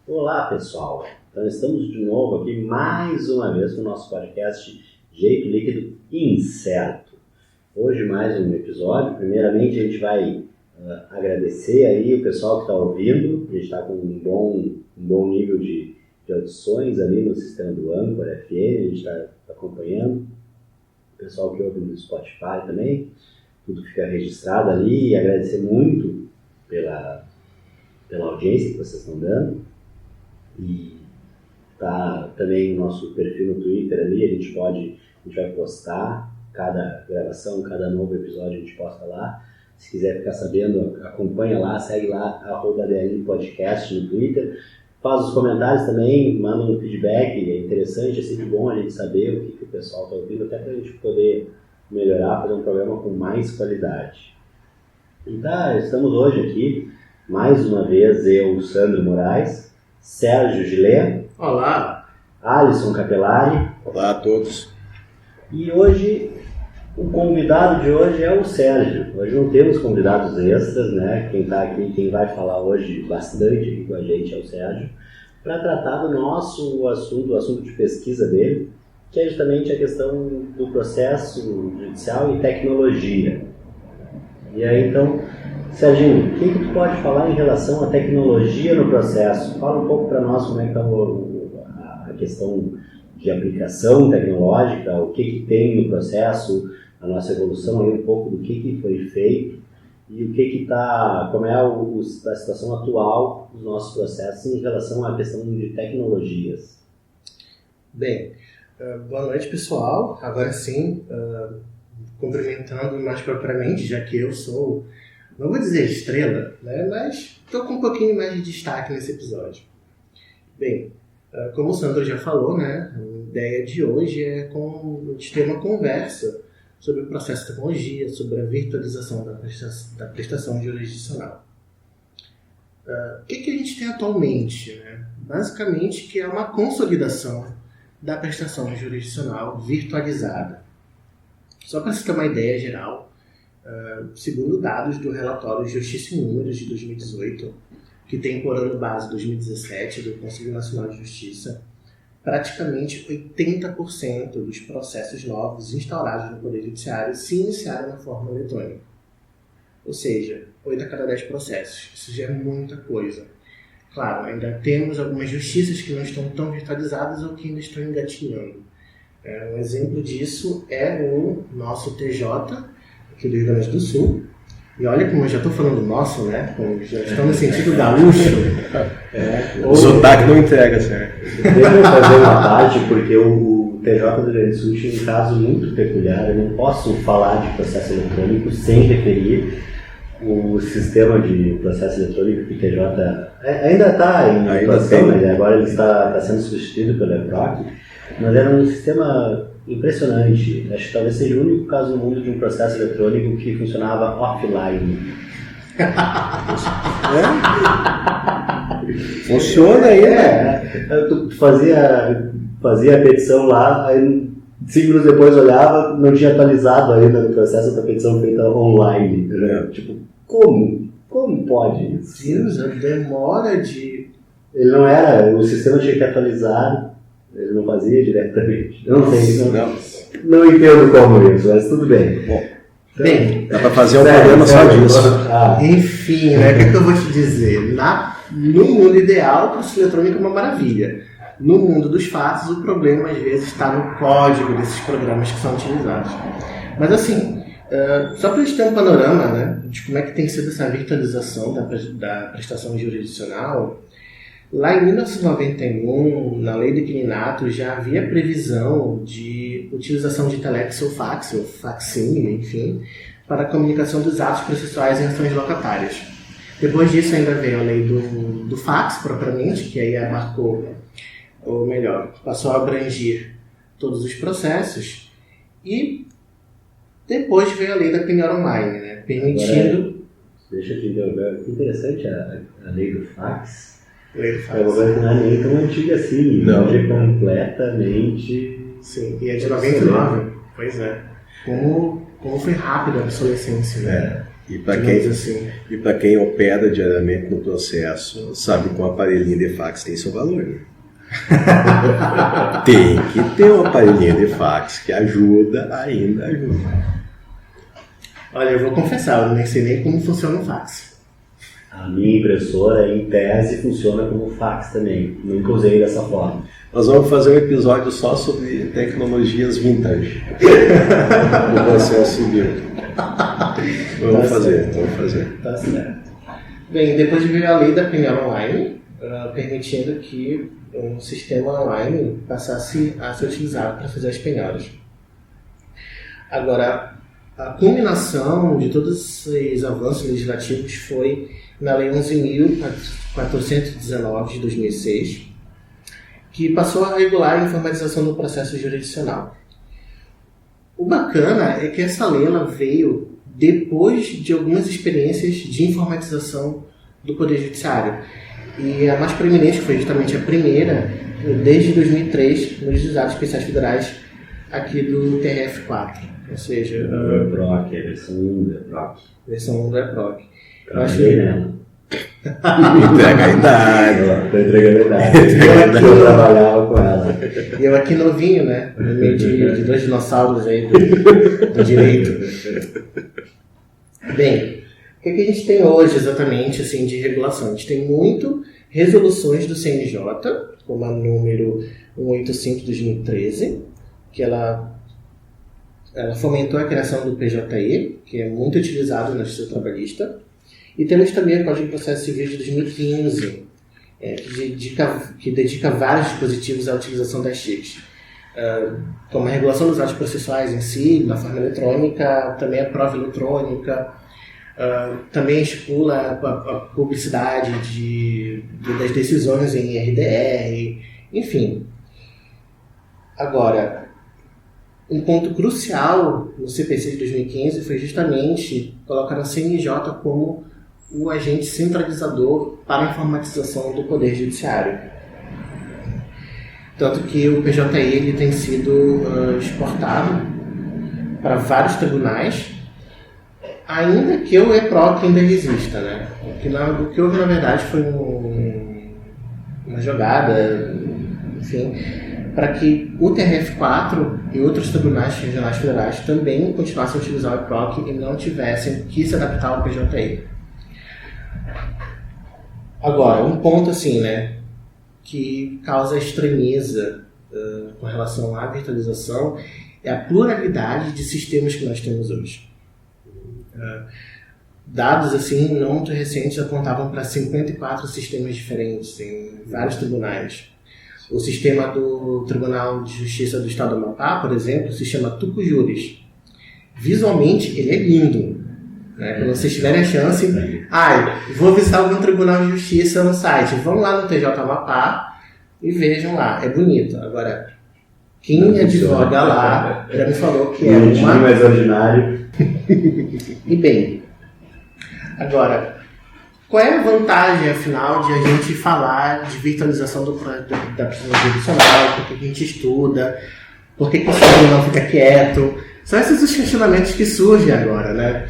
Olá, pessoal. Então estamos de novo aqui mais uma vez com o nosso podcast Jeito Líquido Incerto. Hoje mais um episódio. Primeiramente a gente vai agradecer aí o pessoal que está ouvindo. A gente está com um bom nível de audições ali no sistema do Anchor FM. A gente está acompanhando. O pessoal que ouve no Spotify também. Tudo fica registrado ali. E agradecer muito pela audiência que vocês estão dando. E tá também o nosso perfil no Twitter ali, a gente vai postar cada gravação, cada novo episódio a gente posta lá. Se quiser ficar sabendo, acompanha lá, segue lá, @DLI Podcast no Twitter. Faz os comentários também, manda um feedback, é interessante, é sempre bom a gente saber o que o pessoal está ouvindo, até para a gente poder melhorar, fazer um programa com mais qualidade. Então, estamos hoje aqui, mais uma vez, eu, Sandro Moraes, Sérgio Gilé. Olá. Alisson Capelari. Olá a todos. E hoje, o convidado de hoje é o Sérgio. Hoje não temos convidados extras, né? Quem está aqui, quem vai falar hoje bastante aqui com a gente é o Sérgio, para tratar do nosso assunto, o assunto de pesquisa dele, que é justamente a questão do processo judicial e tecnologia. E aí, então, Serginho, o que tu pode falar em relação à tecnologia no processo? Fala um pouco para nós como é que está a questão de aplicação tecnológica, o que tem no processo, a nossa evolução, aí um pouco do que foi feito e o que está, como é a situação atual dos nossos processos em relação à questão de tecnologias. Bem, boa noite, pessoal. Agora sim, cumprimentando mais propriamente, já que eu sou, não vou dizer estrela, né, mas estou com um pouquinho mais de destaque nesse episódio. Bem, como o Sandro já falou, né, a ideia de hoje é a gente ter uma conversa sobre o processo de tecnologia, sobre a virtualização da prestação jurisdicional. O que a gente tem atualmente? Né? Basicamente, que é uma consolidação da prestação jurisdicional virtualizada. Só para se ter uma ideia geral, segundo dados do relatório Justiça em Números de 2018, que tem por ano base 2017 do Conselho Nacional de Justiça, praticamente 80% dos processos novos instaurados no Poder Judiciário se iniciaram na forma eletrônica. Ou seja, 8 a cada 10 processos. Isso já é muita coisa. Claro, ainda temos algumas justiças que não estão tão virtualizadas ou que ainda estão engatinhando. Um exemplo disso é o nosso TJ, aqui do Rio Grande do Sul. E olha como eu já estou falando nosso, né? Já estamos no sentido gaúcho. O sotaque não entrega, certo? Devo fazer uma parte, porque o TJ do Rio Grande do Sul tinha um caso muito peculiar. Eu não posso falar de processo eletrônico sem referir o sistema de processo eletrônico que o TJ ainda está em atuação, mas agora ele está sendo substituído pelo EPROC. Mas era um sistema impressionante. Acho que talvez seja o único caso no mundo de um processo eletrônico que funcionava offline. Funciona aí, né? Tu fazia a petição lá, aí 5 minutos depois olhava, não tinha atualizado ainda no processo da petição feita online. Né? Tipo, como? Como pode isso? Deus, a demora de... Ele não era, o sistema tinha que atualizar. Ele não fazia diretamente. Não sei, não entendo como isso, mas tudo bem. Bem, dá para fazer um programa só disso. Enfim, né, o que eu vou te dizer? No mundo ideal, o processo eletrônico é uma maravilha. No mundo dos fatos, o problema às vezes está no código desses programas que são utilizados. Mas assim, só para a gente ter um panorama, né, de como é que tem sido essa virtualização da prestação jurisdicional. Lá em 1991, na lei do inquilinato, já havia previsão de utilização de telex ou facsímile, enfim, para a comunicação dos atos processuais em ações locatárias. Depois disso ainda veio a lei do fax, propriamente, que aí abarcou, ou melhor, passou a abranger todos os processos, e depois veio a lei da penhora online, né, permitindo... Deixa eu te interromper, que interessante a lei do fax. É uma coisa que não é nem tão antiga assim, não é completamente... Sim, e é de 99, pois é. Como foi rápido a obsolescência, né? E para assim. quem opera diariamente no processo, sabe que um aparelhinho de fax tem seu valor, né? Tem que ter um aparelhinho de fax que ajuda. Olha, eu vou confessar, eu nem sei nem como funciona o fax. A minha impressora, em tese, funciona como fax também. Nunca usei dessa forma. Nós vamos fazer um episódio só sobre tecnologias vintage do processo civil. Vamos fazer. Tá certo. Bem, depois veio a lei da penhora online, permitindo que um sistema online passasse a ser utilizado para fazer as penhoras. Agora, a culminação de todos esses avanços legislativos foi na Lei 11.419 de 2006, que passou a regular a informatização do processo jurisdicional. O bacana é que essa lei ela veio depois de algumas experiências de informatização do Poder Judiciário. E a mais preeminente foi justamente a primeira, desde 2003, nos Juizados Especiais Federais aqui do TRF4. Ou seja, o EPROC, a versão 1 do EPROC. Versão 1 do EPROC. Trabalhei nela. Entrega a idade. Estou entregando a idade. Eu trabalhava com ela. E eu aqui novinho, né? No meio de dois dinossauros aí do direito. Bem, o que a gente tem hoje exatamente assim, de regulação? A gente tem muito resoluções do CNJ, como a número 185 de 2013, que ela fomentou a criação do PJE, que é muito utilizado na justiça trabalhista. E temos também o Código de Processo Civil de 2015, que dedica vários dispositivos à utilização das TICs. Como a regulação dos atos processuais em si, na forma eletrônica, também a prova eletrônica, também estipula a publicidade das decisões em RDR, enfim. Agora, um ponto crucial no CPC de 2015 foi justamente colocar a CNJ como o agente centralizador para a informatização do Poder Judiciário. Tanto que o PJE ele tem sido exportado para vários tribunais, ainda que o EPROC ainda exista, né? O que houve, na verdade, foi uma jogada, enfim, para que o TRF4 e outros tribunais regionais federais também continuassem a utilizar o EPROC e não tivessem que se adaptar ao PJE. Agora, um ponto assim, né, que causa estranheza com relação à virtualização é a pluralidade de sistemas que nós temos hoje. Dados assim não muito recentes apontavam para 54 sistemas diferentes em vários tribunais. O sistema do Tribunal de Justiça do Estado do Amapá, por exemplo, se chama Tucujuris. Visualmente ele é lindo. Quando vocês tiverem a chance, vou visitar algum tribunal de justiça no site, vão lá no TJ Amapá e vejam lá, é bonito. Agora, quem advoga lá já me falou que é uma... mais ordinário. E bem, agora, qual é a vantagem, afinal, de a gente falar de virtualização da procedura judicial? Por que a gente estuda? Por que o sistema não fica quieto? São esses os questionamentos que surgem agora, né?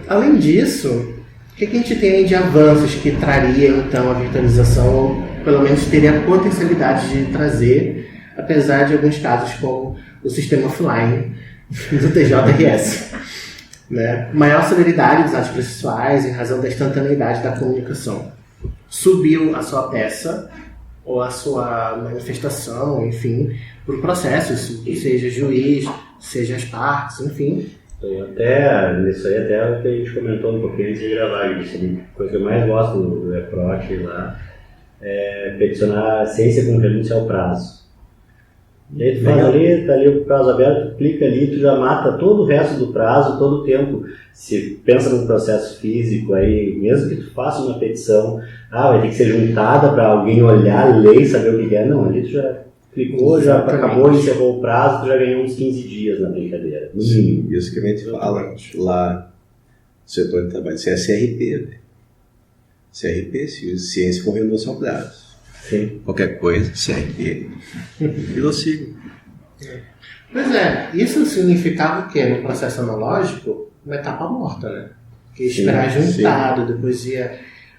Além disso, o que a gente tem aí de avanços que traria então a virtualização, ou pelo menos teria a potencialidade de trazer, apesar de alguns casos como o sistema offline do TJRS, né? Maior celeridade dos atos processuais em razão da instantaneidade da comunicação. Subiu a sua peça ou a sua manifestação, enfim, por processos, seja juiz, seja as partes, enfim. Isso aí até o que a gente comentou um pouquinho antes de gravar, isso. A coisa que eu mais gosto do EPROC lá é peticionar a ciência com renúncia ao prazo. E aí tu faz ali, tá ali o prazo aberto, tu clica ali, tu já mata todo o resto do prazo, todo o tempo. Se pensa num processo físico aí, mesmo que tu faça uma petição, vai ter que ser juntada para alguém olhar, ler e saber o que é. Não, ali tu já clicou, já acabou, encerrou o prazo, tu já ganhou uns 15 dias na brincadeira, no mínimo. Isso que a gente fala lá no setor de trabalho, isso é CRP, né? CRP, ciência com renúncia ao prazo. Sim. Qualquer coisa, CRP. E eu sigo. Pois é, isso significava o quê? No processo analógico, uma etapa morta, né? Porque esperar juntado, depois ia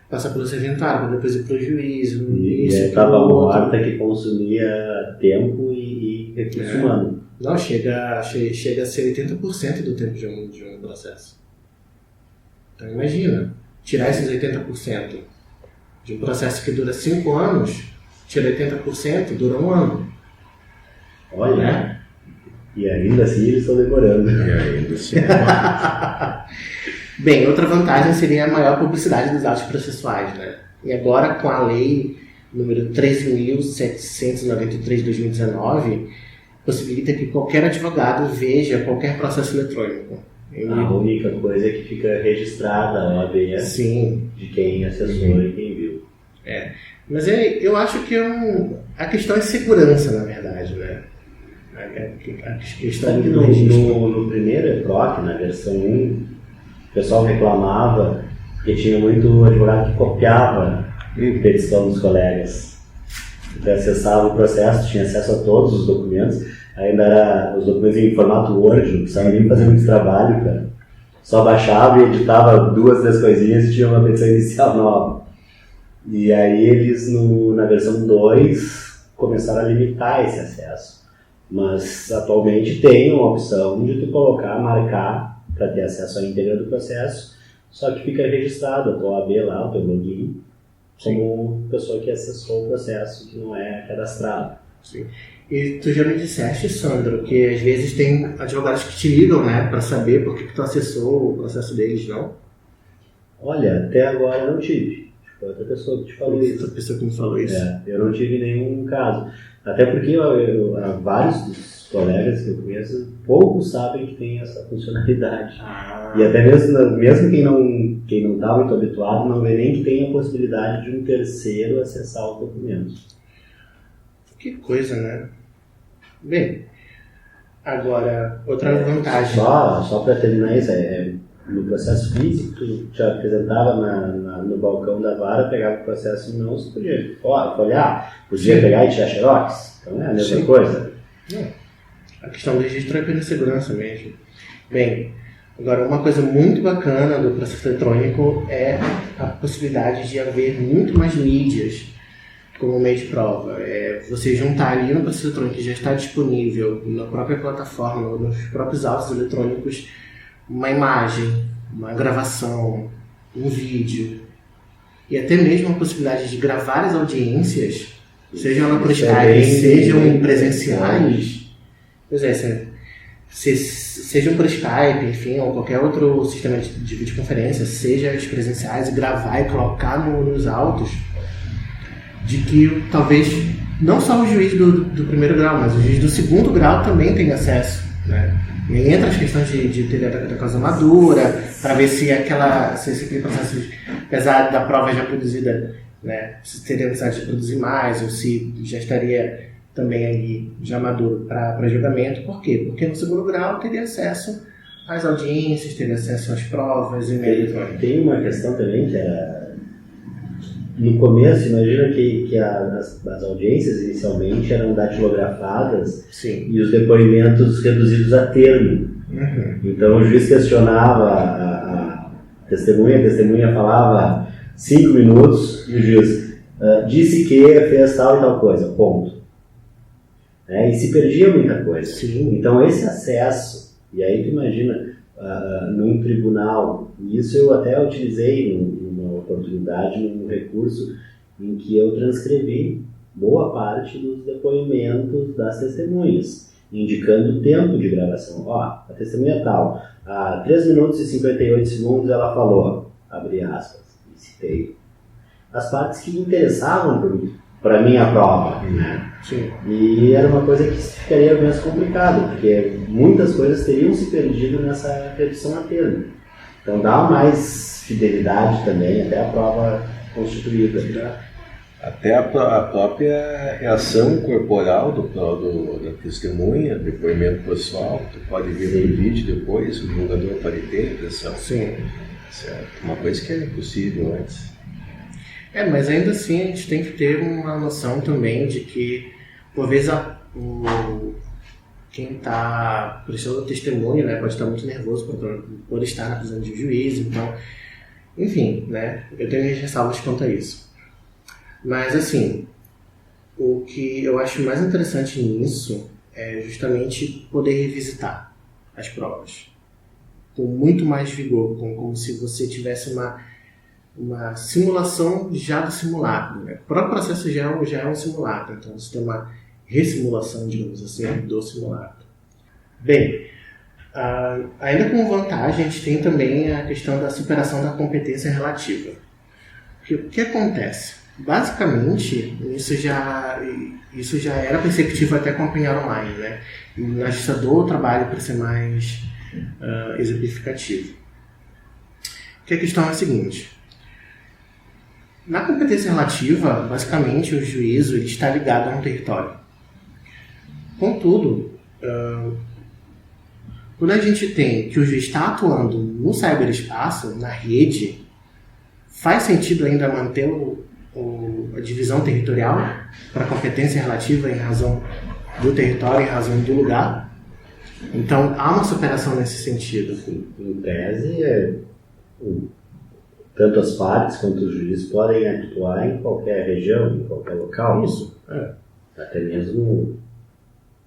passar pelo serventuário, depois ia para o juízo. E a etapa morta que consumia tempo e recurso humano. Não, chega a ser 80% do tempo de um processo. Então imagina, tirar esses 80% de um processo que dura 5 anos, tira 80%, dura 1 ano. Olha, né? E ainda assim eles estão demorando. E ainda assim. Bem, outra vantagem seria a maior publicidade dos atos processuais, né? E agora, com a lei número 13.793 de 2019, possibilita que qualquer advogado veja qualquer processo eletrônico. A única coisa é que fica registrada a OAB de quem acessou e quem viu. Mas eu acho que a questão é segurança, na verdade, né? A questão Sabe que no primeiro EPROC, na versão 1, o pessoal reclamava que tinha muito advogado que copiava a petição dos colegas. Então acessava o processo, tinha acesso a todos os documentos, ainda era os documentos em formato Word, não precisava nem fazer muito trabalho, cara. Só baixava e editava 2, 3 coisinhas e tinha uma petição inicial nova. E aí eles, na versão 2, começaram a limitar esse acesso. Mas atualmente tem uma opção de tu marcar para ter acesso à íntegra do processo, só que fica registrado a tua OAB lá, o teu login, como pessoa que acessou o processo que não é cadastrado. Sim. E tu já me disseste, Sandro, que às vezes tem advogados que te ligam, né, para saber por que tu acessou o processo deles, não? Olha, até agora eu não tive. Foi outra pessoa que te falou isso. Outra pessoa que me falou isso. Eu não tive nenhum caso. Até porque vários dos colegas que eu conheço, poucos sabem que tem essa funcionalidade. E até mesmo quem não está muito habituado, não vê nem que tem a possibilidade de um terceiro acessar o documento. Que coisa, né? Bem, agora, outra vantagem. Só para terminar isso, no processo físico, tu te apresentava no balcão da vara, pegava o processo em mãos, tu podia folhear, podia pegar e tirar xerox. Então é a mesma coisa. A questão do registro é pela segurança mesmo. Bem, agora uma coisa muito bacana do processo eletrônico é a possibilidade de haver muito mais mídias como meio de prova. Você juntar ali no processo eletrônico que já está disponível na própria plataforma, nos próprios autos eletrônicos, uma imagem, uma gravação, um vídeo e até mesmo a possibilidade de gravar as audiências, sejam elas por Skype, sejam presenciais. Pois é, sejam por Skype, enfim, ou qualquer outro sistema de videoconferência, seja as presenciais, e gravar e colocar nos autos, de que talvez não só o juiz do primeiro grau, mas o juiz do segundo grau também tem acesso, né? E aí entra as questões de teoria da causa madura, para ver se aquele processo, apesar da prova já produzida, né, se teria necessidade de produzir mais, ou se já estaria também ali já maduro para julgamento. Por quê? Porque no segundo grau teria acesso às audiências, teria acesso às provas e meio. Tem uma questão também que era... No começo, imagina que as audiências inicialmente eram datilografadas. Sim. E os depoimentos reduzidos a termo. Uhum. Então o juiz questionava a testemunha falava 5 minutos e o juiz disse que fez tal e tal coisa, ponto. E se perdia muita coisa. Sim. Então esse acesso, e aí tu imagina, num tribunal, e isso eu até utilizei numa oportunidade, num recurso em que eu transcrevi boa parte dos depoimentos das testemunhas, indicando o tempo de gravação. A testemunha tal, há 3 minutos e 58 segundos ela falou, abre aspas, e citei, as partes que interessavam para mim a prova, né? Sim. E era uma coisa que ficaria mais complicado, porque muitas coisas teriam se perdido nessa redução a termo. Então dá mais fidelidade também até a prova constituída. Até a própria reação corporal da testemunha, depoimento pessoal, tu pode ver no vídeo depois, o julgador pode ter impressão. Sim. Certo. Uma coisa que era impossível antes. Mas ainda assim a gente tem que ter uma noção também de que, por vezes, quem está prestando testemunho, né, pode estar muito nervoso por estar na prisão de juiz, então, enfim, né, eu tenho minhas ressalvas quanto a isso. Mas, assim, o que eu acho mais interessante nisso é justamente poder revisitar as provas com muito mais vigor, como se você tivesse uma simulação já do simulacro, né? O próprio processo já é um simulacro, então você tem uma ressimulação, digamos assim, do simulacro. Bem, ainda como vantagem, a gente tem também a questão da superação da competência relativa. O que acontece? Basicamente, isso já era perceptível até com a Penhal Online, né? E na Justiça do Trabalho para ser mais exemplificativo. Porque a questão é a seguinte: na competência relativa, basicamente, o juízo ele está ligado a um território. Contudo, quando a gente tem que o juiz está atuando no cyberespaço, na rede, faz sentido ainda manter a divisão territorial para a competência relativa em razão do território, em razão do lugar? Então, há uma superação nesse sentido. Em tese, tanto as partes quanto os juízes podem atuar em qualquer região, em qualquer local. Isso. Até mesmo,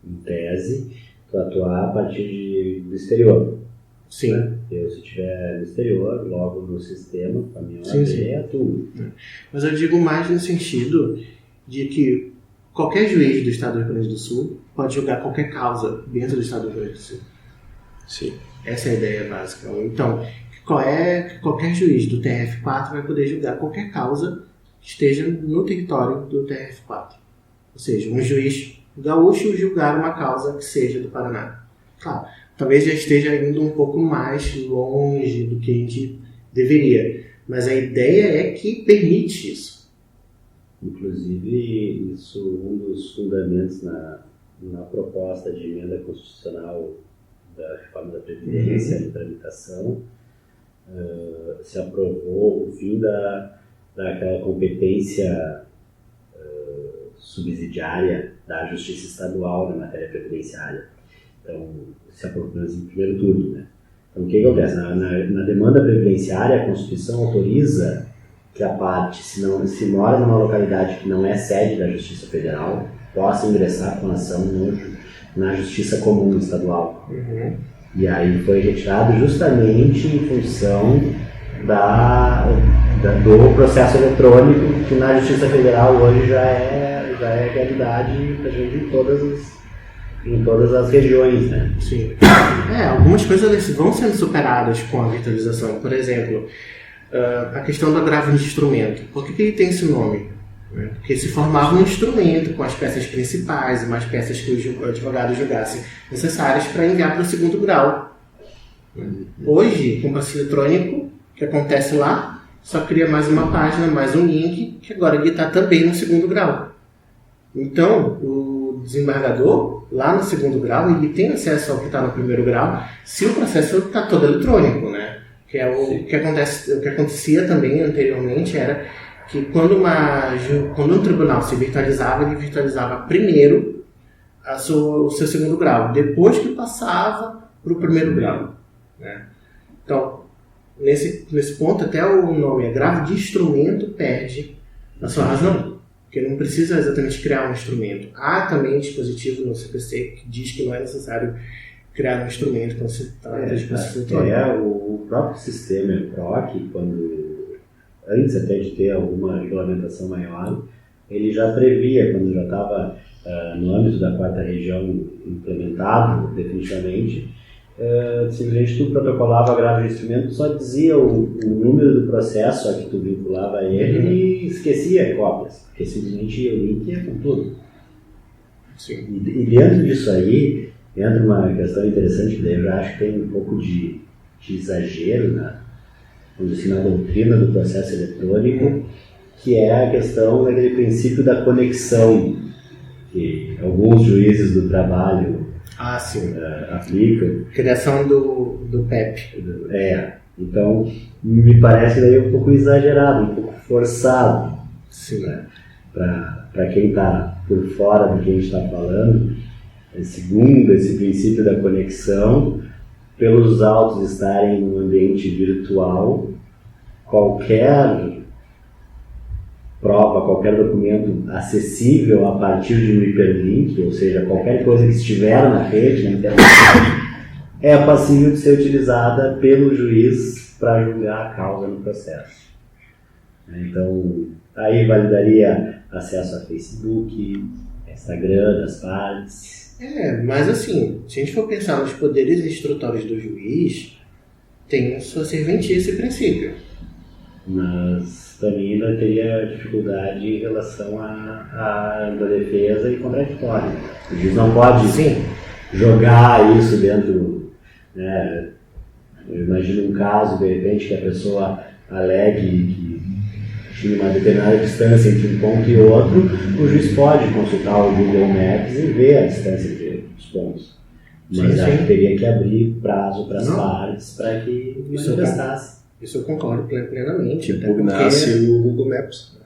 em tese, tu atuar a partir do exterior. Sim. Né? Eu, se estiver no exterior, logo no sistema, a minha é tudo. Mas eu digo mais no sentido de que qualquer juiz do Estado do Rio Grande do Sul pode julgar qualquer causa dentro do Estado do Rio Grande do Sul. Sim. Essa é a ideia básica. Então, que qualquer juiz do TRF4 vai poder julgar qualquer causa que esteja no território do TRF4. Ou seja, um juiz gaúcho julgar uma causa que seja do Paraná. Claro, talvez já esteja indo um pouco mais longe do que a gente deveria. Mas a ideia é que permite isso. Inclusive, isso um dos fundamentos na proposta de emenda constitucional da reforma da Previdência em tramitação, se aprovou o fim daquela competência subsidiária da Justiça Estadual na matéria previdenciária. Então, se aprovou em primeiro turno, né? Então, o que acontece? Na demanda previdenciária, a Constituição autoriza que a parte, se mora numa localidade que não é sede da Justiça Federal, possa ingressar com ação na Justiça Comum Estadual. E aí foi retirado justamente em função do processo eletrônico, que na Justiça Federal hoje já é realidade em todas as regiões, né? Sim. Algumas coisas vão sendo superadas com a virtualização. Por exemplo, a questão do agravo de instrumento. Por que ele tem esse nome? Porque se formava um instrumento com as peças principais e mais peças que o advogado julgasse necessárias para enviar para o segundo grau. Hoje, com o processo eletrônico, o que acontece lá, só cria mais uma página, mais um link, que agora ele está também no segundo grau. Então, o desembargador, lá no segundo grau, ele tem acesso ao que está no primeiro grau, se o processo está todo eletrônico, né? Que é o que acontecia também anteriormente era que quando um tribunal se virtualizava, ele virtualizava primeiro o seu segundo grau, depois que passava para o primeiro grau, né? Então, nesse ponto, até o nome agravo de instrumento perde a sua razão. Porque não precisa exatamente criar um instrumento. Há também dispositivo no CPC que diz que não é necessário criar um instrumento quando se trata de processo eletrônico. O próprio sistema EPROC, antes até de ter alguma regulamentação maior, ele já previa, quando já estava no âmbito da 4ª região implementado definitivamente, simplesmente tu protocolava agravo de instrumento, só dizia o número do processo a que tu vinculava a ele e esquecia cópias, porque simplesmente o link ia com tudo. Sim. E dentro disso aí entra uma questão interessante, que daí eu já acho que tem um pouco de exagero na doutrina do processo eletrônico, que é a questão daquele princípio da conexão, que alguns juízes do trabalho aplicam. Criação do PEP. Então me parece daí um pouco exagerado, um pouco forçado. Sim. Né? Para quem está por fora do que a gente está falando, segundo esse princípio da conexão, pelos autos estarem num ambiente virtual, qualquer prova, qualquer documento acessível a partir de um hiperlink, ou seja, qualquer coisa que estiver na rede, na internet, é passível de ser utilizada pelo juiz para julgar a causa no processo. Então, aí validaria acesso a Facebook, Instagram das partes. Mas assim, se a gente for pensar nos poderes instrutórios do juiz, tem sua serventia esse princípio. Mas também ainda teria dificuldade em relação à defesa e contraditório. O juiz não pode jogar isso dentro, né? Eu imagino um caso, de repente, que a pessoa alegue que tinha uma determinada distância entre um ponto e outro, o juiz pode consultar o Google Maps e ver a distância entre os pontos. Mas acho que teria que abrir prazo para as partes para que manifestasse. Isso eu concordo plenamente. Impugnasse o Google Maps.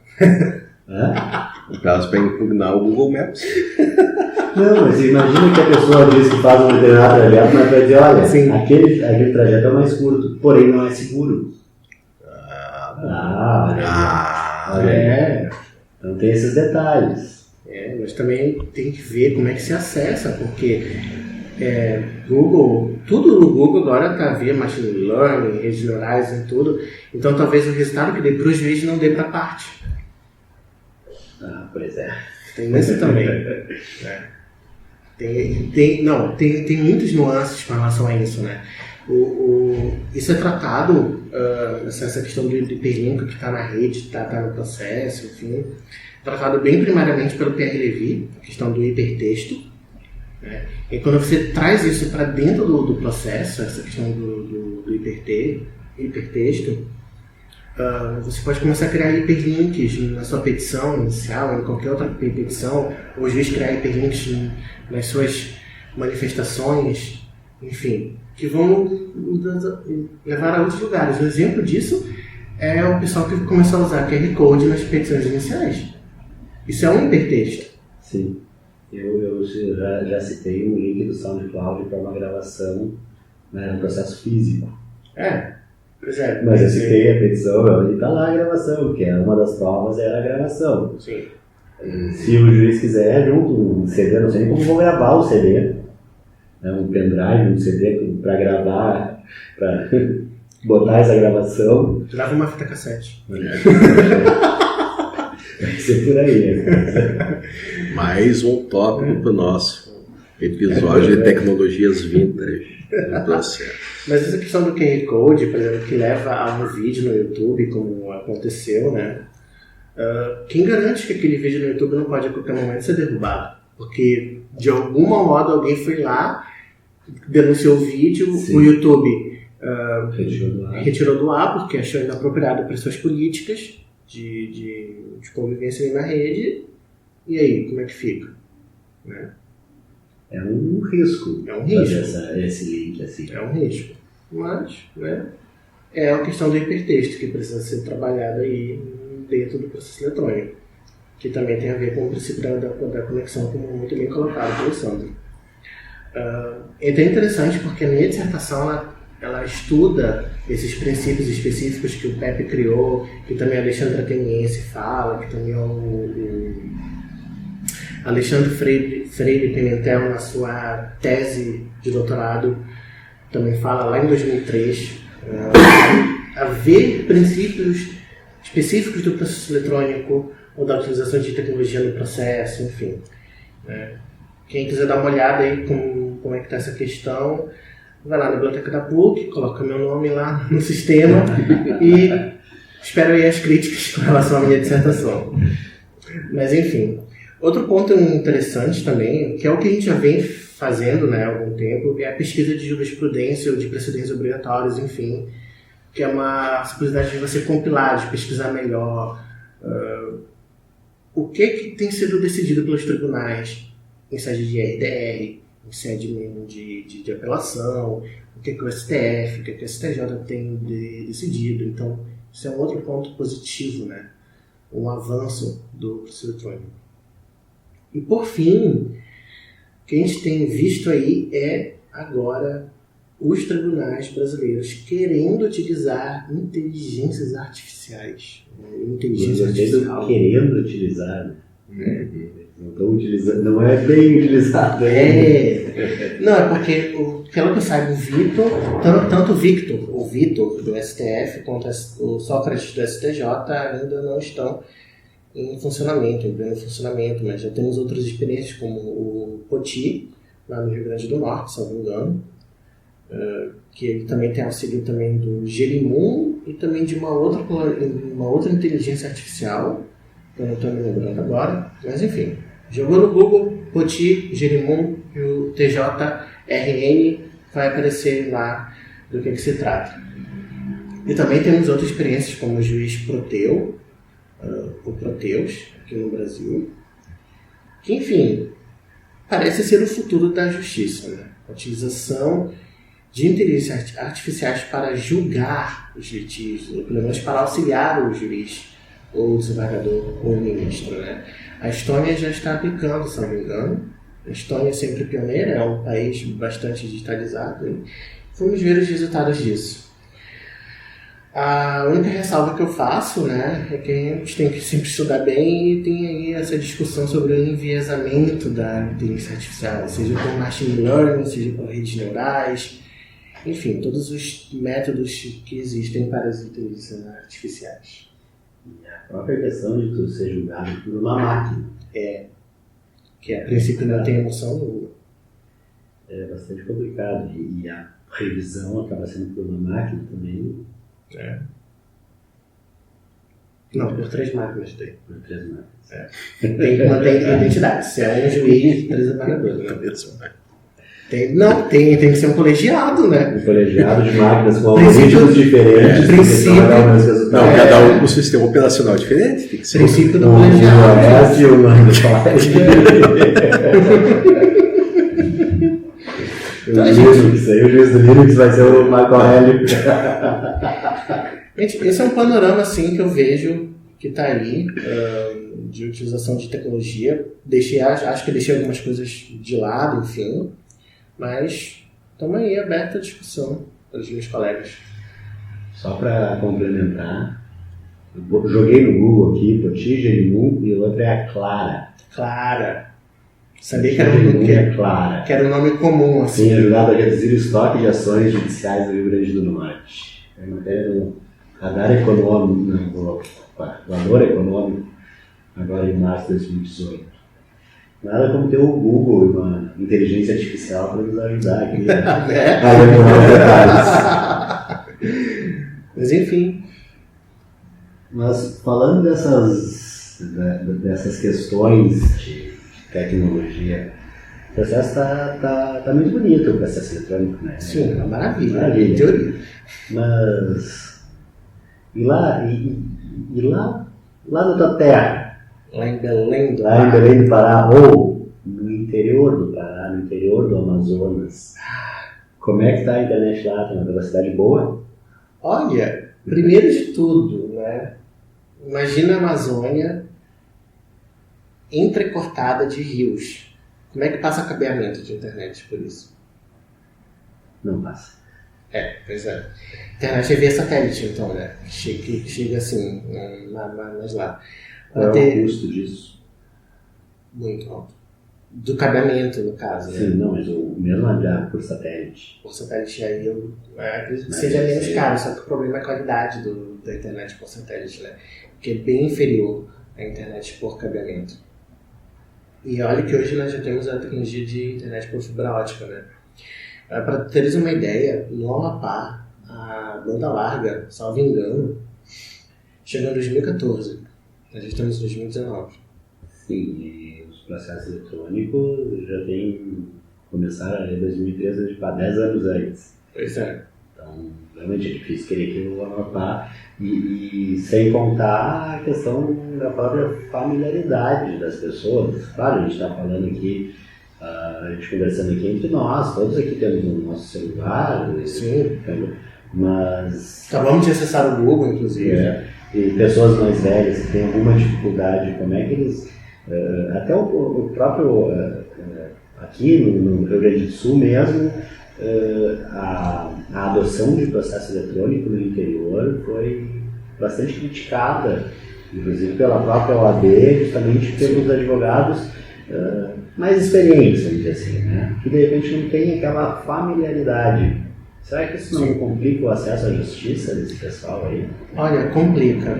O caso para impugnar o Google Maps. Não, mas imagina que a pessoa diz que faz um determinado trajeto, mas vai dizer, olha, aquele trajeto é mais curto, porém não é seguro. Então tem esses detalhes. Mas também tem que ver como é que se acessa, porque Google, tudo no Google agora está via machine learning, redes neurais e tudo, então talvez o resultado que dê para o juiz não dê para a parte. Pois é. Tem isso também. Tem muitas nuances com relação a isso, né? Isso é tratado, essa questão do hiperlink que está na rede, está no processo, enfim, tratado bem primariamente pelo Pierre Levy, a questão do hipertexto. Né? E quando você traz isso para dentro do processo, essa questão do hipertexto, você pode começar a criar hiperlinks na sua petição inicial, em qualquer outra petição, ou o juiz criar hiperlinks nas suas manifestações, enfim, que vão levar a outros lugares. Um exemplo disso é o pessoal que começou a usar QR Code nas petições iniciais. Isso é um hipertexto. Sim. Eu já citei um link do SoundCloud para uma gravação, né, no processo físico. Pois é. Mas eu citei a petição, e está lá a gravação, que uma das provas era a gravação. Sim. Se o juiz quiser, junto um CD, não sei nem como vou gravar o CD, né, um pendrive, um CD para gravar, para botar essa gravação. Grava uma fita cassete. Vai ser por aí. Mais um tópico para o nosso episódio de tecnologias vintage do processo. Mas essa questão do QR Code, por exemplo, que leva a um vídeo no YouTube, como aconteceu, né? Quem garante que aquele vídeo no YouTube não pode a qualquer momento ser derrubado? Porque de alguma modo alguém foi lá, denunciou o vídeo, o YouTube retirou do ar porque achou inapropriado para suas políticas de convivência ali na rede. E aí, como é que fica? Né? É um risco. Fazer esse link assim. É um risco. Mas, né, é a questão do hipertexto que precisa ser trabalhada aí dentro do processo eletrônico, que também tem a ver com o princípio da conexão, como muito bem colocado pelo Sandro. É até interessante porque a minha dissertação ela estuda esses princípios específicos que o Pepe criou, que também a Alexandra Ateniense fala, que também o Alexandre Freire Pimentel, na sua tese de doutorado, também fala lá em 2003, haver princípios específicos do processo eletrônico ou da utilização de tecnologia no processo, enfim. Quem quiser dar uma olhada aí como é que está essa questão, vai lá na biblioteca da PUC, coloca meu nome lá no sistema e espero aí as críticas com relação à minha dissertação. Mas enfim, outro ponto interessante também, que é o que a gente já vem fazendo, né, há algum tempo, é a pesquisa de jurisprudência ou de precedentes obrigatórios, enfim, que é uma possibilidade de você compilar, de pesquisar melhor o que tem sido decidido pelos tribunais em sede de RDR, em sede mesmo de apelação, o que o STF, o que o STJ tem decidido. Então, isso é um outro ponto positivo, né? Um avanço do processo eletrônico. E, por fim, que a gente tem visto aí é agora os tribunais brasileiros querendo utilizar inteligências artificiais. Inteligência artificial. Querendo utilizar, né? Não estão utilizando, não é bem utilizado. Não, é porque, pelo que eu saiba, o Vitor, tanto o Vitor do STF, quanto o Sócrates do STJ ainda não estão em pleno funcionamento, mas já temos outras experiências, como o Poti, lá no Rio Grande do Norte, se não me engano, que ele também tem auxílio também do Jerimum e também de uma outra inteligência artificial, que eu não estou me lembrando agora, mas enfim, jogou no Google, Poti, Jerimum e o TJRN, vai aparecer lá do que se trata. E também temos outras experiências, como o juiz Proteu, o Proteus, aqui no Brasil, que, enfim, parece ser o futuro da justiça, né? A utilização de inteligências artificiais para julgar os litígios, ou pelo menos para auxiliar o juiz, ou o desembargador, ou o ministro, né? A Estônia já está aplicando, se não me engano. A Estônia é sempre pioneira, é um país bastante digitalizado, e vamos ver os resultados disso. A única ressalva que eu faço, né, é que a gente tem que sempre estudar bem e tem aí essa discussão sobre o enviesamento da inteligência artificial, seja por machine learning, seja por redes neurais, enfim, todos os métodos que existem para as inteligências artificiais. E a própria questão de tu ser julgado por uma máquina. Que a princípio não tem emoção nenhuma. É bastante complicado. E a revisão acaba sendo por uma máquina também. Não, por 3 máquinas tem. Por 3 máquinas. Tem que manter a identidade. Se é um juiz, 3 desembargadores. Tem que ser um colegiado, né? Um colegiado de máquinas com algoritmos diferentes. Princípio. Cada um com um sistema operacional diferente. Tem que ser. Princípio do colegiado. O juiz do Linux vai ser o Marco Aurélio. Gente, esse é um panorama assim que eu vejo que está aí, de utilização de tecnologia. Acho que deixei algumas coisas de lado, enfim, mas estamos aí abertos à discussão para os meus colegas. Só para complementar, eu joguei no Google aqui, Poti, Jerimum, e o outro é a Clara. Clara. Sabia que era um nome comum, assim. Sim, ajudado a reduzir o estoque de ações judiciais do Rio Grande do Norte. É matéria do Radar Econômico, Valor Econômico, agora em março de 2018. Nada como ter o Google e uma inteligência artificial para nos ajudar aqui a lembrar detalhes. Mas enfim. Mas falando dessas questões de tecnologia, o processo está muito bonito, o processo eletrônico, né? Sim, uma maravilha. Em teoria. Mas e lá na tua terra, lá em Belém do Pará, ou no interior do Pará, no interior do Amazonas, como é que está a internet lá? Tem uma velocidade boa? Olha, primeiro de tudo, né? Imagina a Amazônia entrecortada de rios. Como é que passa cabeamento de internet por isso? Não passa. Pois é. Internet é via satélite, então, né? Que chega assim, mas lá. Qual é o custo disso? Muito alto. Do cabeamento, no caso, né? Sim, não, mas o mesmo olhar por satélite. Por satélite aí eu acredito que seja menos caro, só que o problema é a qualidade da internet por satélite, né? Que é bem inferior à internet por cabeamento. E olha que hoje nós já temos a tecnologia de internet por fibra ótica, né? Para teres uma ideia, no Amapá, a banda larga, salvo engano, chegou em 2014. Nós já estamos em 2019. Sim, e os processos eletrônicos já começaram em 2013, há 10 anos antes. Pois é. Então, realmente é difícil querer que o Amapá, e sem contar a questão da própria familiaridade das pessoas. Claro, a gente está falando aqui, a gente conversando aqui entre nós, todos aqui temos o nosso celular. Sim. Mas acabamos de acessar o Google, inclusive. E pessoas mais velhas que têm alguma dificuldade, como é que eles Até o próprio, aqui no Rio Grande do Sul mesmo, a adoção de processo eletrônico no interior foi bastante criticada, inclusive pela própria OAB, justamente pelos advogados mais experientes, vamos dizer assim, né? Que de repente não tem aquela familiaridade. Será que isso não complica o acesso à justiça desse pessoal aí? Olha, complica.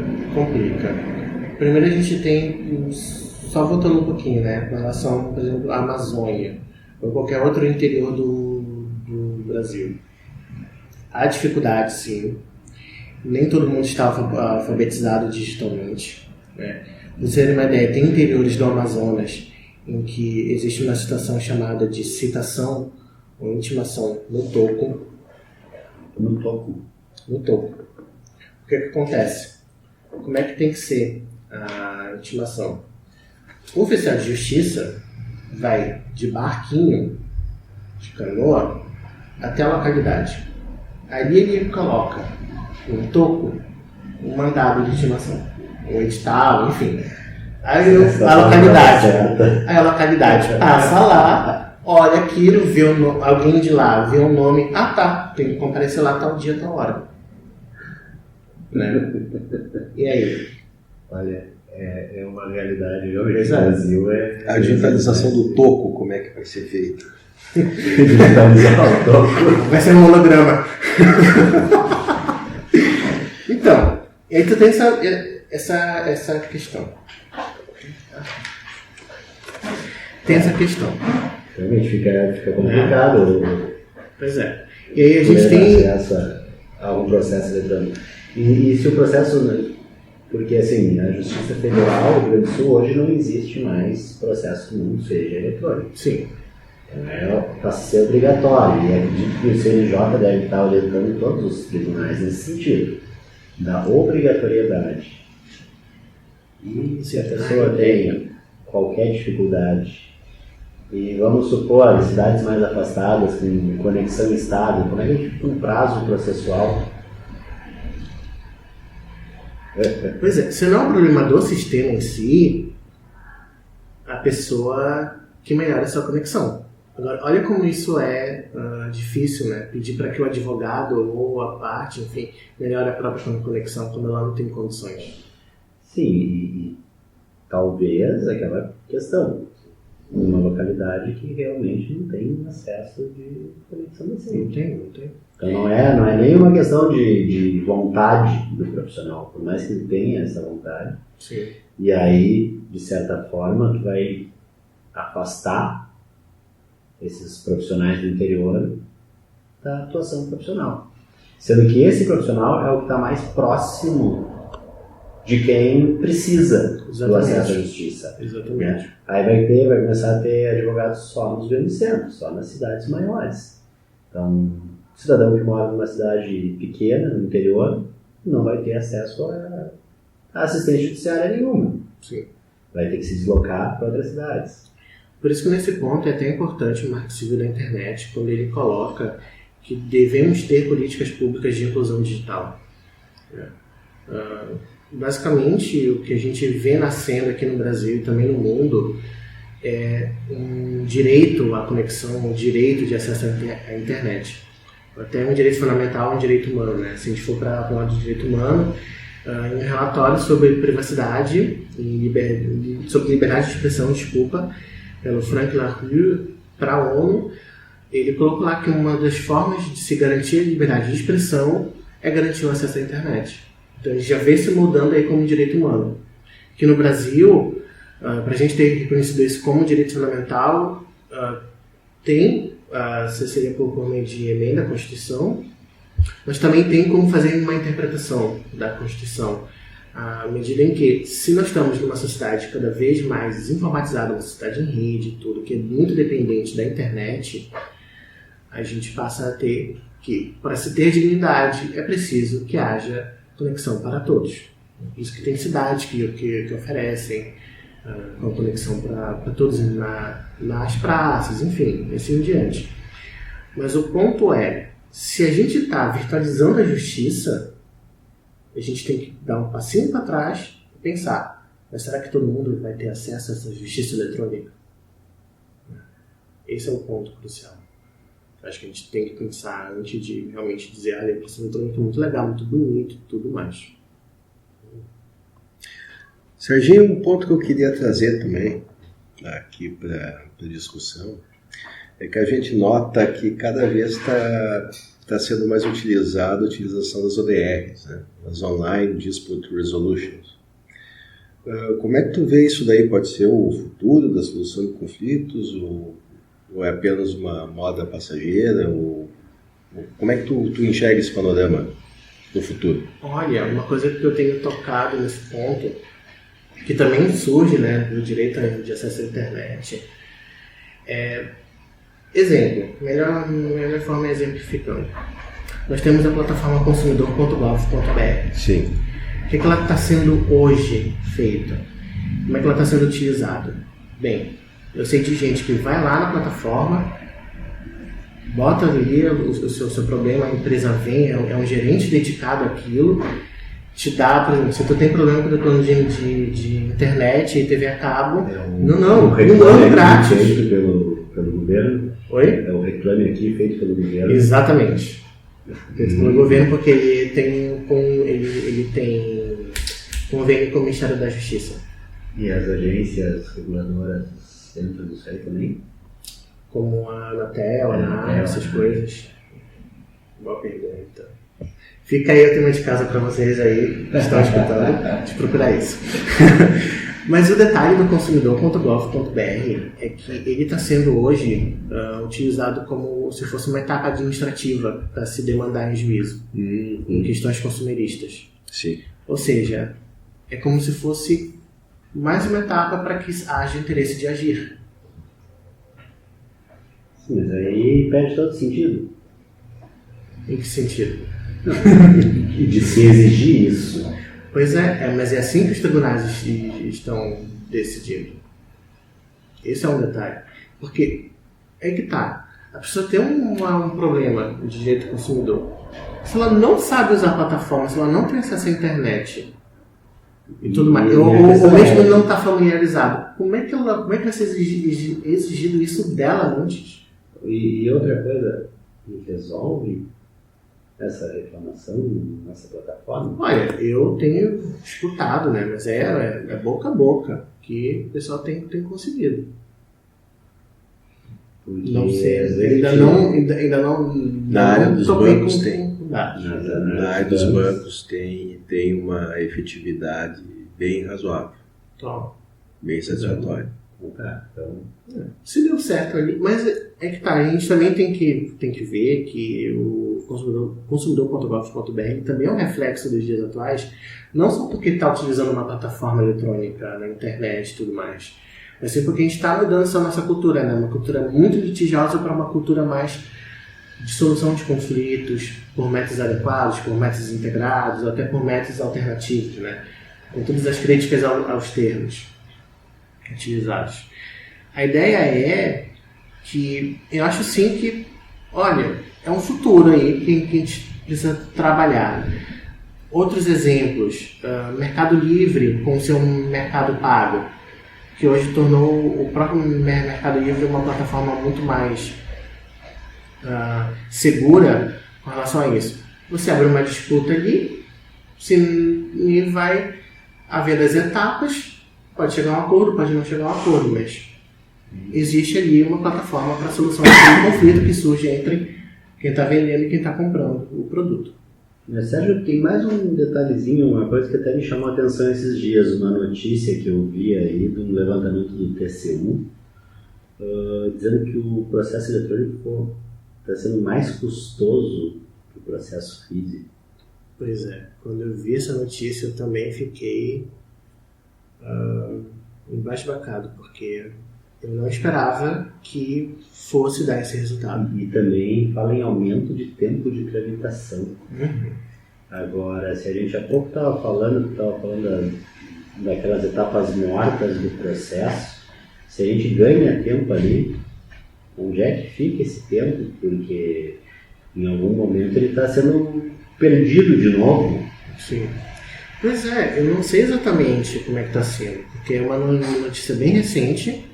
Primeiro a gente tem, só voltando um pouquinho, né, em relação, por exemplo, à Amazônia ou qualquer outro interior do Brasil. Há dificuldade, sim. Nem todo mundo está alfabetizado digitalmente, né? Pra você ter uma ideia, tem interiores do Amazonas em que existe uma situação chamada de citação ou intimação no toco. No toco. O que acontece? Como é que tem que ser a intimação? O oficial de justiça vai de barquinho, de canoa, até a localidade. Ali ele coloca no toco um mandado de intimação, um edital, enfim. Aí a localidade passa lá, olha aquilo, vê alguém de lá, vê o nome, tem que comparecer lá tal dia, tal hora. Né? E aí? Olha, é uma realidade realmente no Brasil. A digitalização do toco, como é que vai ser feita? Digitalizar o toco. Vai ser um holograma. Então, aí tu tem essa questão. Tem essa questão. Realmente fica complicado. Pois é. E aí a gente tem acesso a um processo eletrônico. E se o processo... Porque assim, a Justiça Federal do Rio Grande do Sul hoje não existe mais processo que não seja eletrônico. Sim. Passa a ser obrigatório. E acredito que o CNJ deve estar orientando todos os tribunais nesse sentido. Da obrigatoriedade. E se a pessoa tem qualquer dificuldade, e vamos supor, cidades mais afastadas, com conexão estável, como é que a gente fica um prazo processual? Pois é, se não é um problema do sistema em si, a pessoa que melhora a sua conexão. Agora, olha como isso é difícil, né? Pedir para que o advogado ou a parte, enfim, melhore a própria conexão quando ela não tem condições. Sim, e talvez aquela questão, uma localidade que realmente não tem acesso de conexão assim. Não tem. Então não é nem uma questão de vontade do profissional, por mais que ele tenha essa vontade. Sim. E aí, de certa forma, tu vai afastar esses profissionais do interior da atuação profissional. Sendo que esse profissional é o que está mais próximo de quem precisa do acesso à justiça. Exatamente. Né? Aí vai começar a ter advogados só nos grandes centros, só nas cidades maiores. Então, o cidadão que mora numa cidade pequena, no interior, não vai ter acesso a assistência judiciária nenhuma. Sim. Vai ter que se deslocar para outras cidades. Por isso que nesse ponto é até importante o Marco Civil da Internet, quando ele coloca que devemos ter políticas públicas de inclusão digital. Basicamente, o que a gente vê nascendo aqui no Brasil e também no mundo é um direito à conexão, um direito de acesso à internet. Até um direito fundamental, um direito humano, né? Se a gente for para o lado do direito humano, em um relatório sobre privacidade e sobre liberdade de expressão, pelo Frank LaRue para a ONU, ele colocou lá que uma das formas de se garantir a liberdade de expressão é garantir o acesso à internet. Então a gente já vê se mudando aí como direito humano. Aqui no Brasil, para a gente ter reconhecido isso como direito fundamental, seria por meio de emenda à Constituição, mas também tem como fazer uma interpretação da Constituição, à medida em que, se nós estamos numa sociedade cada vez mais desinformatizada, uma sociedade em rede, tudo que é muito dependente da internet, a gente passa a ter que, para se ter dignidade, é preciso que haja conexão para todos. Isso que tem cidades que oferecem com conexão para todos nas praças, enfim, assim em diante. Mas o ponto é, se a gente está virtualizando a justiça, a gente tem que dar um passinho para trás e pensar, Mas será que todo mundo vai ter acesso a essa justiça eletrônica? Esse é o ponto crucial. Acho que a gente tem que pensar antes de realmente dizer, a justiça eletrônica é muito legal, muito bonito e tudo mais. Serginho, um ponto que eu queria trazer também aqui para discussão é que a gente nota que cada vez está sendo mais utilizada a utilização das ODRs, né? As Online Dispute Resolutions. Como é que tu vê isso daí? Pode ser o futuro da solução de conflitos ou é apenas uma moda passageira? Como é que tu enxerga esse panorama do futuro? Olha, uma coisa que eu tenho tocado nesse ponto, que também surge, né, do direito de acesso à internet, exemplo, melhor forma exemplificando. Nós temos a plataforma consumidor.gov.br. Sim. O que ela está sendo hoje feita? Como é que ela está sendo utilizada? Bem, eu sei de gente que vai lá na plataforma, bota ali o seu problema, a empresa vem, é um gerente dedicado àquilo, te dá, por exemplo, se tu tem problema com o plano de internet e TV a cabo, um ano grátis. Feito pelo governo. Oi? É o reclame aqui feito pelo governo. Exatamente. Feito pelo governo porque ele tem convênio com o Ministério da Justiça. E as agências reguladoras dentro disso aí também? Como a Anatel, a ANAC, essas coisas. Boa pergunta. Fica aí o tema de casa para vocês aí que estão escutando, de procurar isso. Mas o detalhe do consumidor.gov.br é que ele está sendo hoje utilizado como se fosse uma etapa administrativa para se demandar em juízo em questões consumeristas. Sim. Ou seja, é como se fosse mais uma etapa para que haja interesse de agir. Sim, mas aí perde todo sentido. Em que sentido? De se exigir isso. Pois mas é assim que os tribunais estão decidindo. Esse é um detalhe. Porque é que tá. A pessoa tem um problema de direito do consumidor. Se ela não sabe usar a plataforma, se ela não tem acesso à internet e tudo mais, ou mesmo não está familiarizado, como é que vai ser exigido isso dela antes? E outra coisa, resolve essa reclamação nessa plataforma? Olha, eu tenho escutado, né? Mas é boca a boca que o pessoal tem conseguido. Porque não sei, ainda não. Na área dos bancos tem. Na área dos bancos tem uma efetividade bem razoável, bem satisfatória. Então, se deu certo ali, mas é que tá, a gente também tem que ver que o consumidor.gov.br também é um reflexo dos dias atuais, não só porque está utilizando uma plataforma eletrônica na internet e tudo mais, mas sim porque a gente está mudando essa nossa cultura, né? Uma cultura muito litigiosa para uma cultura mais de solução de conflitos por métodos adequados, por métodos integrados, ou até por métodos alternativos, né? Com todas as críticas aos termos utilizados. A ideia é que eu acho sim que, olha, é um futuro aí que a gente precisa trabalhar. Outros exemplos, Mercado Livre com o seu Mercado Pago, que hoje tornou o próprio Mercado Livre uma plataforma muito mais segura com relação a isso. Você abre uma disputa ali, e vai haver das etapas, pode chegar a um acordo, pode não chegar a um acordo, mas existe ali uma plataforma para solução de conflito que surge entre quem está vendendo e quem está comprando o produto. Mas, Sérgio, tem mais um detalhezinho, uma coisa que até me chamou a atenção esses dias, uma notícia que eu vi aí de um levantamento do TCU, dizendo que o processo eletrônico está sendo mais custoso que o processo físico. Pois é, quando eu vi essa notícia eu também fiquei embasbacado, porque eu não esperava que fosse dar esse resultado. E também fala em aumento de tempo de tramitação. Agora, se a gente há pouco estava falando daquelas etapas mortas do processo, se a gente ganha tempo ali, onde é que fica esse tempo? Porque em algum momento ele está sendo perdido de novo. Sim. Pois é, eu não sei exatamente como é que está sendo, porque é uma notícia bem recente,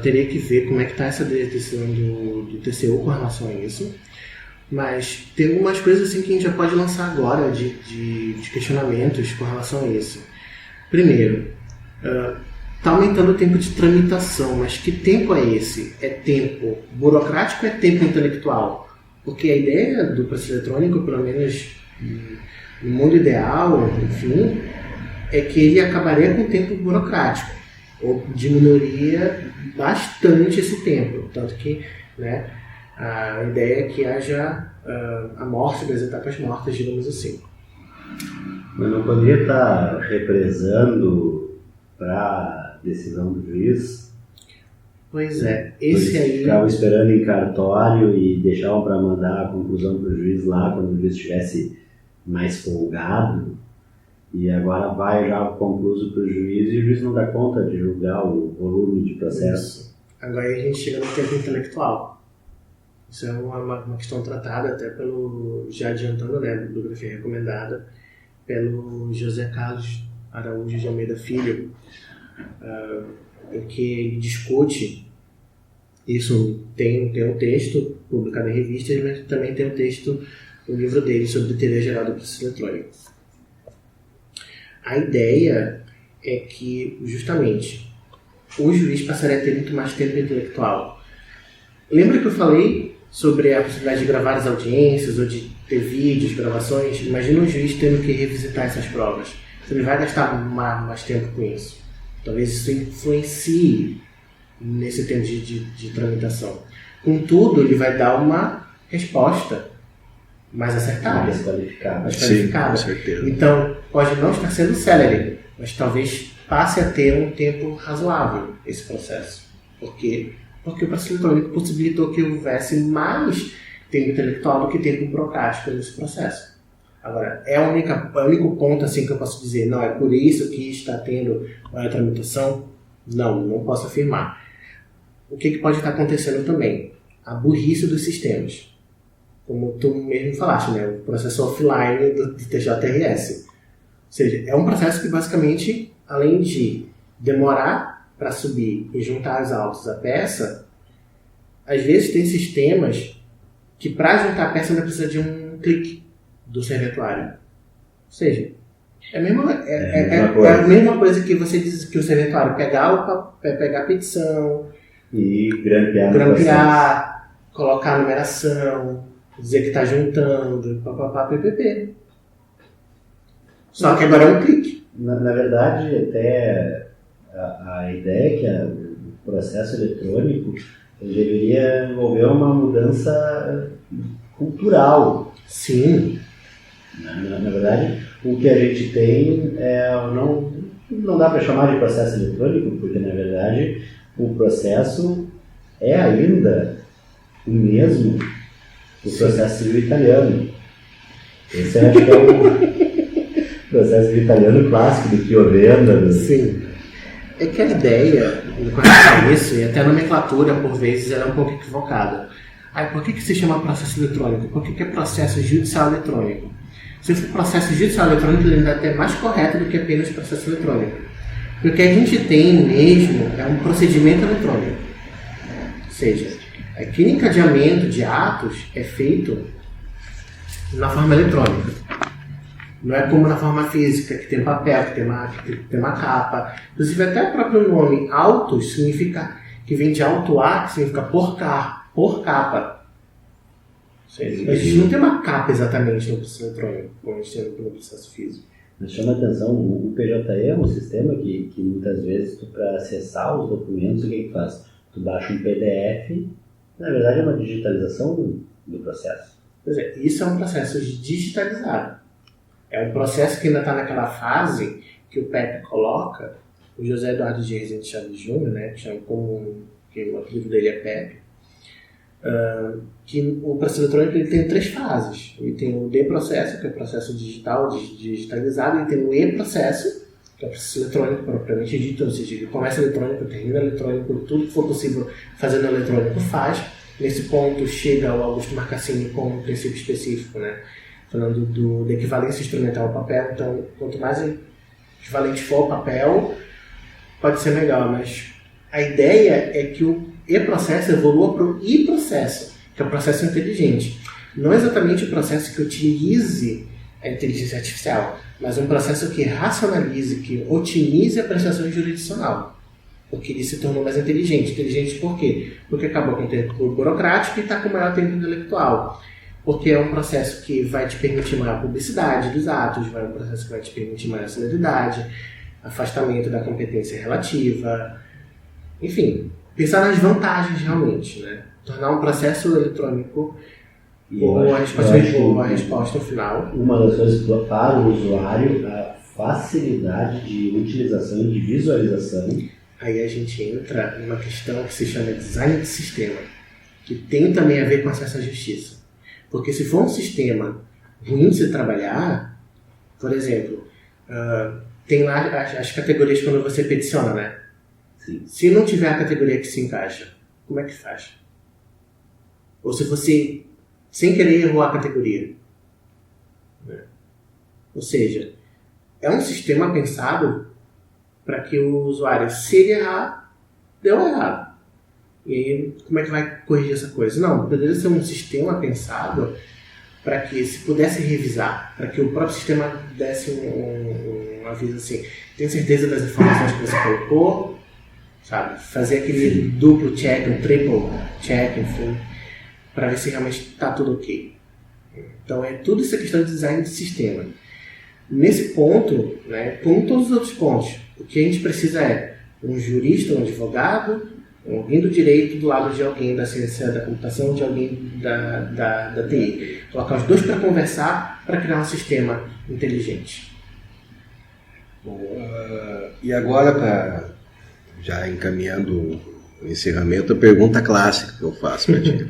teria que ver como é que está essa decisão do TCU com relação a isso, mas tem algumas coisas assim que a gente já pode lançar agora de questionamentos com relação a isso. Primeiro, está aumentando o tempo de tramitação, mas que tempo é esse? É tempo burocrático ou é tempo intelectual? Porque a ideia do processo eletrônico, pelo menos no mundo ideal, enfim, é que ele acabaria com o tempo burocrático, ou diminuiria bastante esse tempo. Tanto que, né, a ideia é que haja a morte das etapas mortas, digamos assim. Mas não poderia estar represando para a decisão do juiz? Pois é, esse aí... Ficavam esperando em cartório e deixavam para mandar a conclusão para o juiz lá, quando o juiz estivesse mais folgado, e agora vai já concluso para o juiz e o juiz não dá conta de julgar o volume de processo. Isso. Agora a gente chega no tempo intelectual. Isso é uma questão tratada até pelo, já adiantando, né, bibliografia recomendada, pelo José Carlos Araújo de Almeida Filho, em que ele discute isso. Tem um texto publicado em revistas, mas também tem um texto no livro dele sobre teoria geral do processo eletrônico. A ideia é que, justamente, o juiz passaria a ter muito mais tempo intelectual. Lembra que eu falei sobre a possibilidade de gravar as audiências ou de ter vídeos, gravações? Imagina um juiz tendo que revisitar essas provas. Ele vai gastar mais tempo com isso. Talvez isso influencie nesse tempo de tramitação. Contudo, ele vai dar uma resposta mais acertada, mais qualificada. Sim, com certeza. Então, pode não estar sendo célere, mas talvez passe a ter um tempo razoável esse processo. Por quê? Porque o processo eletrônico possibilitou que houvesse mais tempo intelectual do que tempo burocrático nesse processo. Agora, é o único ponto assim que eu posso dizer, não, é por isso que está tendo a tramitação? Não posso afirmar. O que pode estar acontecendo também? A burrice dos sistemas. Como tu mesmo falaste, né? O processo offline do TJRS. Ou seja, é um processo que basicamente, além de demorar para subir e juntar os autos à peça, às vezes tem sistemas que para juntar a peça ainda precisa de um clique do serventuário. Ou seja, é a mesma coisa que você diz que o serventuário pegar a petição e grampear, colocar a numeração, dizer que está juntando, ppp. Só que agora é um clique. Na verdade, até a ideia é que o processo eletrônico deveria envolver uma mudança cultural. Sim. Na verdade, o que a gente tem não dá para chamar de processo eletrônico, porque na verdade o processo é ainda o mesmo do processo civil italiano. Esse eu acho que é o processo italiano clássico do Chiovenda. Sim. É que a ideia, com relação a isso, e até a nomenclatura, por vezes, ela é um pouco equivocada. Por que se chama processo eletrônico? Por que é processo judicial eletrônico? Se for processo judicial eletrônico, ele ainda é até mais correto do que apenas processo eletrônico. Porque o que a gente tem mesmo é um procedimento eletrônico. Ou seja, aquele encadeamento de atos é feito na forma eletrônica. Não é como na forma física, que tem papel, que tem uma capa. Inclusive, até o próprio nome autos significa, que vem de autuar, que significa por capa. A gente não tem uma capa exatamente no processo eletrônico, como a gente tem no processo físico. Mas chama a atenção, o PJE é um sistema que muitas vezes, para acessar os documentos, o que faz? Tu baixa um PDF, na verdade é uma digitalização do processo. Pois é, isso é um processo digitalizado. É um processo que ainda está naquela fase que o PEP coloca, o José Eduardo de Rezende Chaves Júnior, né, que chama que o apelido dele é PEP, que o processo eletrônico ele tem 3 fases. Ele tem o D-processo, que é o processo digital, digitalizado, e tem o E-processo, que é o processo eletrônico propriamente dito, ou seja, ele começa eletrônico, termina eletrônico, tudo que for possível fazer no eletrônico faz. Nesse ponto chega o Augusto Marcassini com um princípio específico, né? falando da equivalência instrumental ao papel. Então, quanto mais equivalente for ao papel, pode ser melhor, mas a ideia é que o e-processo evolua para o i-processo, que é o processo inteligente. Não exatamente o processo que utilize a inteligência artificial, mas um processo que racionalize, que otimize a prestação jurisdicional. Porque ele se tornou mais inteligente. Inteligente por quê? Porque acabou com o tempo burocrático e está com maior tempo intelectual. Porque é um processo que vai te permitir maior publicidade dos atos, é um processo que vai te permitir maior celeridade, afastamento da competência relativa, enfim, pensar nas vantagens realmente, né? Tornar um processo eletrônico boa a resposta ao final. Uma das coisas para o usuário, a facilidade de utilização e de visualização. Aí a gente entra numa questão que se chama design de sistema, que tem também a ver com acesso à justiça. Porque se for um sistema ruim de se trabalhar, por exemplo, tem lá as categorias quando você peticiona, né? Sim. Se não tiver a categoria que se encaixa, como é que faz? Ou se você, sem querer, errou a categoria. Ou seja, é um sistema pensado para que o usuário, se ele errar, deu errado. E aí, como é que vai corrigir essa coisa? Não, poderia ser um sistema pensado para que se pudesse revisar, para que o próprio sistema desse um aviso assim, tem certeza das informações que você colocou, sabe? Fazer aquele duplo check, um triple check, enfim, para ver se realmente está tudo ok. Então, tudo isso é questão de design de sistema. Nesse ponto, né, como todos os outros pontos, o que a gente precisa é um jurista, um advogado, alguém do direito do lado de alguém da ciência da computação, de alguém da TI. Colocar os dois para conversar para criar um sistema inteligente. E agora, já encaminhando o encerramento, a pergunta clássica que eu faço para ti.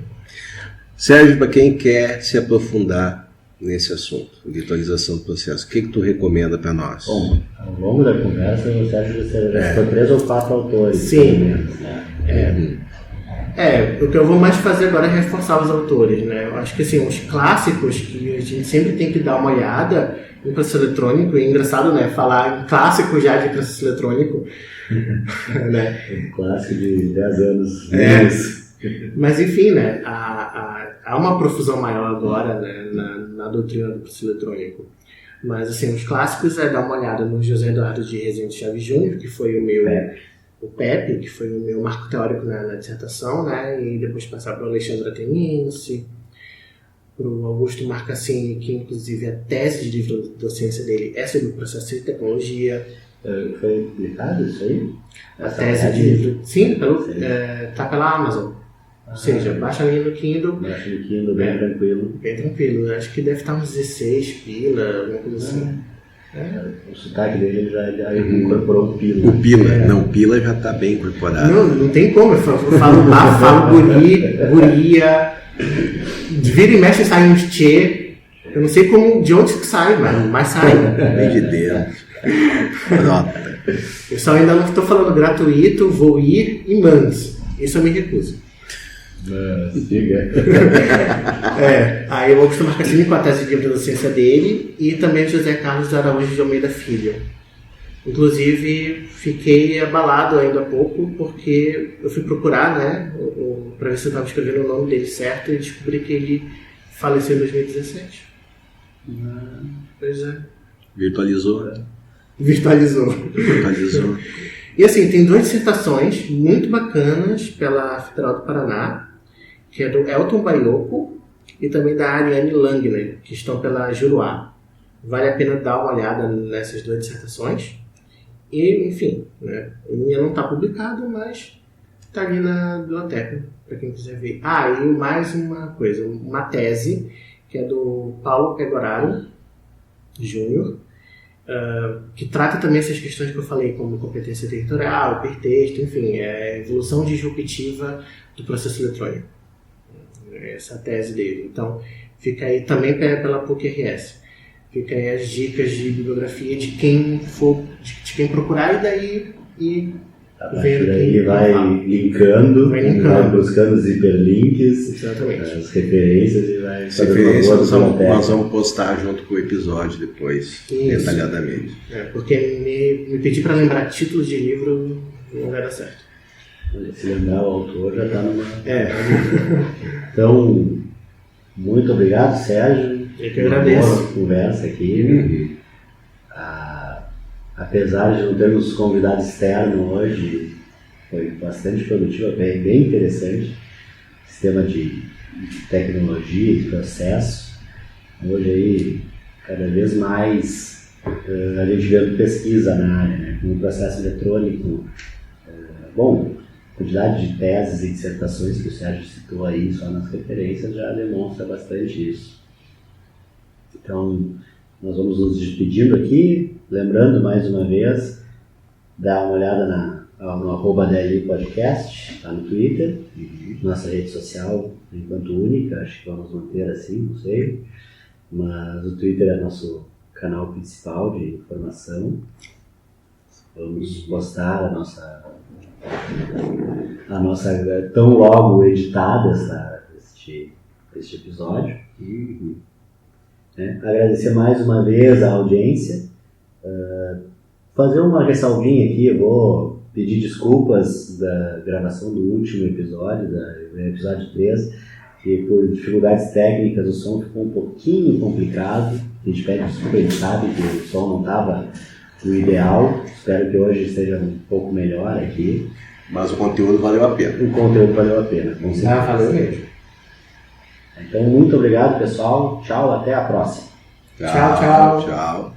Serve para quem quer se aprofundar nesse assunto, virtualização do processo. O que tu recomenda para nós? Bom, ao longo da conversa, você acha que você já citou 3 ou 4 autores. Sim. O que eu vou mais fazer agora é reforçar os autores, né? Eu acho que assim, os clássicos que a gente sempre tem que dar uma olhada em processo eletrônico, e é engraçado, né? Falar em clássico já de processo eletrônico. Né? Um clássico de 10 anos. Mas enfim, né? Há uma profusão maior agora, né? na doutrina do processo eletrônico. Mas assim, os clássicos é dar uma olhada no José Eduardo de Rezende Chaves Júnior, que foi o meu... o PEP, que foi o meu marco teórico na dissertação, né? E depois passar para o Alexandre Ateniense, para o Augusto Marcassini, que inclusive a tese de livro de docência dele é sobre o processo de tecnologia. Foi publicado isso aí? A tese de livro... Sim, está pela Amazon. Ou seja, baixa ali no Kindle. Baixa no Kindle, bem tranquilo. Bem tranquilo. Acho que deve estar uns 16 pila, alguma coisa assim. O sotaque dele já incorporou o pila. O pila, não, pila já está bem incorporado. Não tem como, eu falo lá, falo guria, vira e mexe sai um tchê, eu não sei de onde que sai, mas sai. Vem de dentro. Brota. Eu só ainda não estou falando gratuito, vou ir e mande. Isso eu me recuso. Siga. Aí eu vou acostumar com a tese de livro da docência dele e também o José Carlos de Araújo de Almeida Filho. Inclusive, fiquei abalado ainda há pouco porque eu fui procurar, né, para ver se eu estava escrevendo o nome dele certo e descobri que ele faleceu em 2017. Pois é. Virtualizou. E assim, tem 2 dissertações muito bacanas pela Federal do Paraná, que é do Elton Baioco e também da Ariane Langner, que estão pela Juruá. Vale a pena dar uma olhada nessas 2 dissertações. E, enfim, né, a minha não está publicada, mas está ali na biblioteca, para quem quiser ver. E mais uma coisa, uma tese, que é do Paulo Pegoraro Júnior, que trata também essas questões que eu falei, como competência territorial, hipertexto, enfim, a evolução disruptiva do processo eletrônico. Essa é a tese dele. Então, fica aí também pela PUC-RS. Fica aí as dicas de bibliografia de quem for, de quem procurar e daí A partir daí vai linkando, vai buscando os hiperlinks, Exatamente. as referências e vai As fazendo referências uma boa nós vamos postar junto com o episódio depois, detalhadamente. Porque me pedir para lembrar títulos de livro não vai dar certo. Se lembrar o autor já está numa... Então, muito obrigado, Sérgio. Eu que agradeço. Boa conversa aqui. Apesar de não termos convidado externo hoje, foi bastante produtivo, bem interessante. Sistema de tecnologia, de processo. Hoje aí, cada vez mais a gente vê pesquisa na área, né? Com o processo eletrônico. A quantidade de teses e dissertações que o Sérgio citou aí, só nas referências, já demonstra bastante isso. Então, nós vamos nos despedindo aqui, lembrando mais uma vez, dar uma olhada no @DLI Podcast, está no Twitter, nossa rede social, por enquanto única, acho que vamos manter assim, não sei, mas o Twitter é nosso canal principal de informação. Vamos postar a nossa tão logo editada este episódio. Agradecer mais uma vez a audiência, fazer uma ressalvinha aqui. Eu vou pedir desculpas da gravação do último episódio, do episódio 3, que por dificuldades técnicas o som ficou um pouquinho complicado. A gente pede desculpa, a gente sabe que o som não estava o ideal. Espero que hoje esteja um pouco melhor aqui. Mas o conteúdo valeu a pena. O conteúdo valeu a pena, com certeza. Valeu mesmo. Então, muito obrigado, pessoal. Tchau, até a próxima. Tchau. Tchau.